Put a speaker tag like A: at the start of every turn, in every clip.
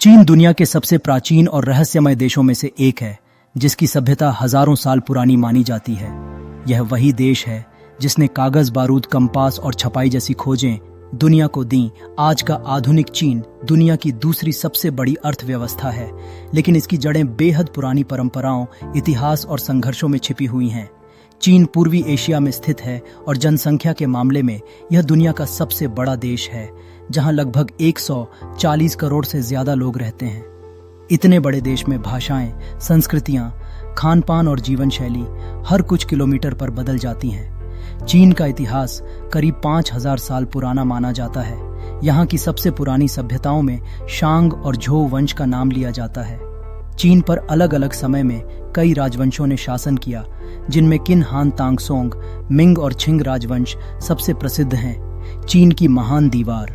A: चीन दुनिया के सबसे प्राचीन और रहस्यमय देशों में से एक है, जिसकी सभ्यता हजारों साल पुरानी मानी जाती है। यह वही देश है जिसने कागज, बारूद, कंपास और छपाई जैसी खोजें दुनिया को दी। आज का आधुनिक चीन दुनिया की दूसरी सबसे बड़ी अर्थव्यवस्था है, लेकिन इसकी जड़ें बेहद पुरानी परंपराओं, इतिहास और संघर्षों में छिपी हुई हैं। चीन पूर्वी एशिया में स्थित है और जनसंख्या के मामले में यह दुनिया का सबसे बड़ा देश है, जहां लगभग 140 करोड़ से ज्यादा लोग रहते हैं। इतने बड़े देश में भाषाएं, संस्कृतियां, खान पान और जीवन शैली हर कुछ किलोमीटर पर बदल जाती हैं। चीन का इतिहास करीब 5000 साल पुराना माना जाता है। यहाँ की सबसे पुरानी सभ्यताओं में शांग और झोउ वंश का नाम लिया जाता है। चीन पर अलग अलग समय में कई राजवंशों ने शासन किया, जिनमें किन, हान, तांग, सोंग, मिंग और छिंग राजवंश सबसे प्रसिद्ध हैं। चीन की महान दीवार,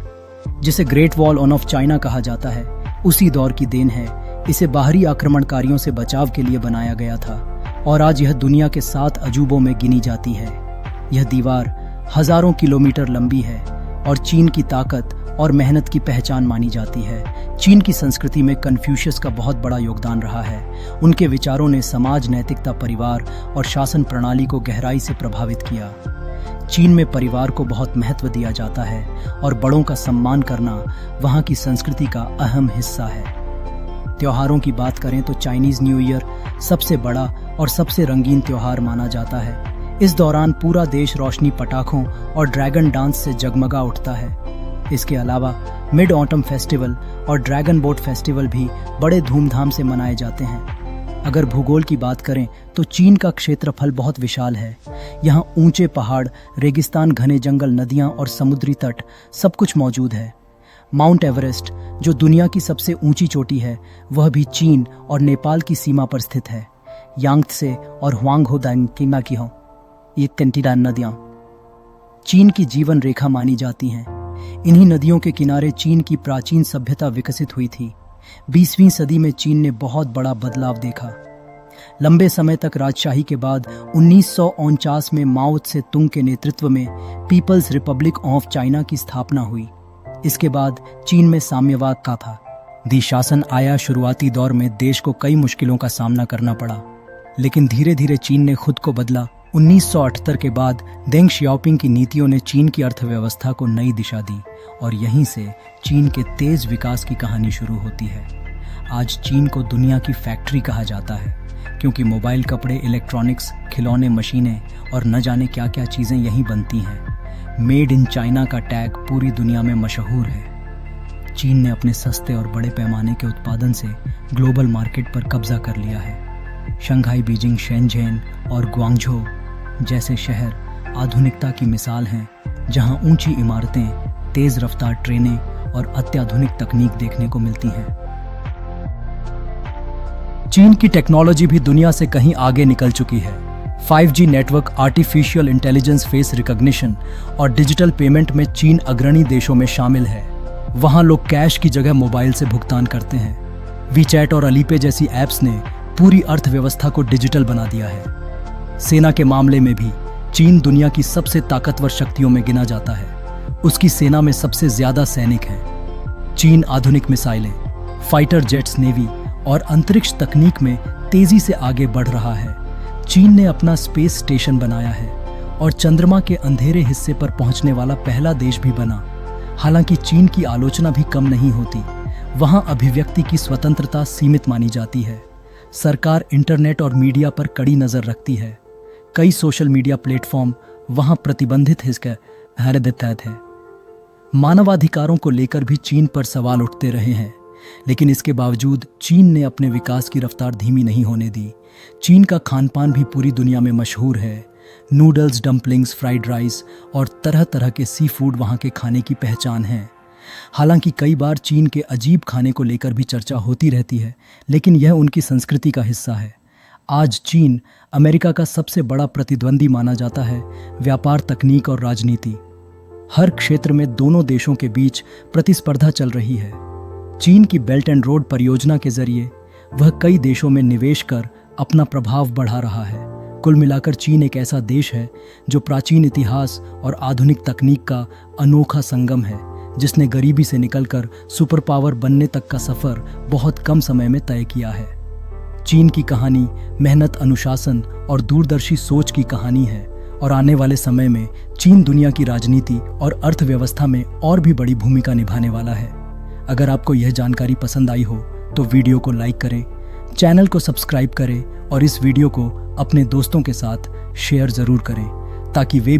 A: जिसे ग्रेट वॉल ऑफ चाइना कहा जाता है, उसी दौर की देन है। इसे बाहरी आक्रमणकारियों से बचाव के लिए बनाया गया था और आज यह दुनिया के 7 अजूबों में गिनी जाती है। यह दीवार हजारों किलोमीटर लंबी है और चीन की ताकत और मेहनत की पहचान मानी जाती है। चीन की संस्कृति में कन्फ्यूशियस का बहुत बड़ा योगदान रहा है। उनके विचारों ने समाज, नैतिकता, परिवार और शासन प्रणाली को गहराई से प्रभावित किया। चीन में परिवार को बहुत महत्व दिया जाता है और बड़ों का सम्मान करना वहाँ की संस्कृति का अहम हिस्सा है। त्योहारों की बात करें तो चाइनीज न्यू ईयर सबसे बड़ा और सबसे रंगीन त्योहार माना जाता है। इस दौरान पूरा देश रोशनी, पटाखों और ड्रैगन डांस से जगमगा उठता है। इसके अलावा मिड ऑटम फेस्टिवल और ड्रैगन बोट फेस्टिवल भी बड़े धूमधाम से मनाए जाते हैं। अगर भूगोल की बात करें तो चीन का क्षेत्रफल बहुत विशाल है। यहाँ ऊंचे पहाड़, रेगिस्तान, घने जंगल, नदियाँ और समुद्री तट सब कुछ मौजूद है। माउंट एवरेस्ट, जो दुनिया की सबसे ऊंची चोटी है, वह भी चीन और नेपाल की सीमा पर स्थित है। यांगत्से और हुआंगहो ये 3 नदियाँ चीन की जीवन रेखा मानी जाती हैं। इन्हीं नदियों के किनारे चीन की प्राचीन सभ्यता विकसित हुई थी। 20वीं सदी में चीन ने बहुत बड़ा बदलाव देखा। लंबे समय तक राजशाही के बाद 1949 में माओ त्से तुंग के नेतृत्व में पीपल्स रिपब्लिक ऑफ चाइना की स्थापना हुई। इसके बाद चीन में साम्यवाद का था दी शासन आया। शुरुआती दौर में देश को कई मुश्किलों का सामना करना पड़ा, लेकिन धीरे धीरे चीन ने खुद को बदला। 1978 के बाद देंग शियाओपिंग की नीतियों ने चीन की अर्थव्यवस्था को नई दिशा दी और यहीं से चीन के तेज विकास की कहानी शुरू होती है। आज चीन को दुनिया की फैक्ट्री कहा जाता है, क्योंकि मोबाइल, कपड़े, इलेक्ट्रॉनिक्स, खिलौने, मशीनें और न जाने क्या क्या चीज़ें यहीं बनती हैं। मेड इन चाइना का टैग पूरी दुनिया में मशहूर है। चीन ने अपने सस्ते और बड़े पैमाने के उत्पादन से ग्लोबल मार्केट पर कब्जा कर लिया है। शंघाई, बीजिंग, शेनझेन और ग्वांगझो जैसे शहर आधुनिकता की मिसाल हैं, जहां ऊंची इमारतें, तेज रफ्तार ट्रेनें और अत्याधुनिक तकनीक देखने को मिलती हैं। चीन की टेक्नोलॉजी भी दुनिया से कहीं आगे निकल चुकी है। 5G network, artificial intelligence, face recognition और डिजिटल पेमेंट में चीन अग्रणी देशों में शामिल है। वहां लोग कैश की जगह मोबाइल से भुगतान करते हैं। वीचैट और अलीपे जैसी ऐप्स ने पूरी अर्थव्यवस्था को डिजिटल बना दिया है। सेना के मामले में भी चीन दुनिया की सबसे ताकतवर शक्तियों में गिना जाता है। उसकी सेना में सबसे ज्यादा सैनिक हैं। चीन आधुनिक मिसाइलें, फाइटर जेट्स, नेवी और अंतरिक्ष तकनीक में तेजी से आगे बढ़ रहा है। चीन ने अपना स्पेस स्टेशन बनाया है और चंद्रमा के अंधेरे हिस्से पर पहुंचने वाला पहला देश भी बना। हालांकि चीन की आलोचना भी कम नहीं होती। वहां अभिव्यक्ति की स्वतंत्रता सीमित मानी जाती है। सरकार इंटरनेट और मीडिया पर कड़ी नजर रखती है। कई सोशल मीडिया प्लेटफॉर्म वहां प्रतिबंधित है। मानवाधिकारों को लेकर भी चीन पर सवाल उठते रहे हैं, लेकिन इसके बावजूद चीन ने अपने विकास की रफ्तार धीमी नहीं होने दी। चीन का खान पान भी पूरी दुनिया में मशहूर है। नूडल्स, डम्पलिंग्स, फ्राइड राइस और तरह तरह के सी फूड वहाँ के खाने की पहचान है। हालांकि कई बार चीन के अजीब खाने को लेकर भी चर्चा होती रहती है, लेकिन यह उनकी संस्कृति का हिस्सा है। आज चीन अमेरिका का सबसे बड़ा प्रतिद्वंदी माना जाता है। व्यापार, तकनीक और राजनीति, हर क्षेत्र में दोनों देशों के बीच प्रतिस्पर्धा चल रही है। चीन की बेल्ट एंड रोड परियोजना के जरिए वह कई देशों में निवेश कर अपना प्रभाव बढ़ा रहा है। कुल मिलाकर चीन एक ऐसा देश है जो प्राचीन इतिहास और आधुनिक तकनीक का अनोखा संगम है, जिसने गरीबी से निकलकर सुपर पावर बनने तक का सफर बहुत कम समय में तय किया है। चीन की कहानी मेहनत, अनुशासन और दूरदर्शी सोच की कहानी है और आने वाले समय में चीन दुनिया की राजनीति और अर्थव्यवस्था में और भी बड़ी भूमिका निभाने वाला है। अगर आपको यह जानकारी पसंद आई हो तो वीडियो को लाइक करें, चैनल को सब्सक्राइब करें और इस वीडियो को अपने दोस्तों के साथ शेयर जरूर करें ताकि वे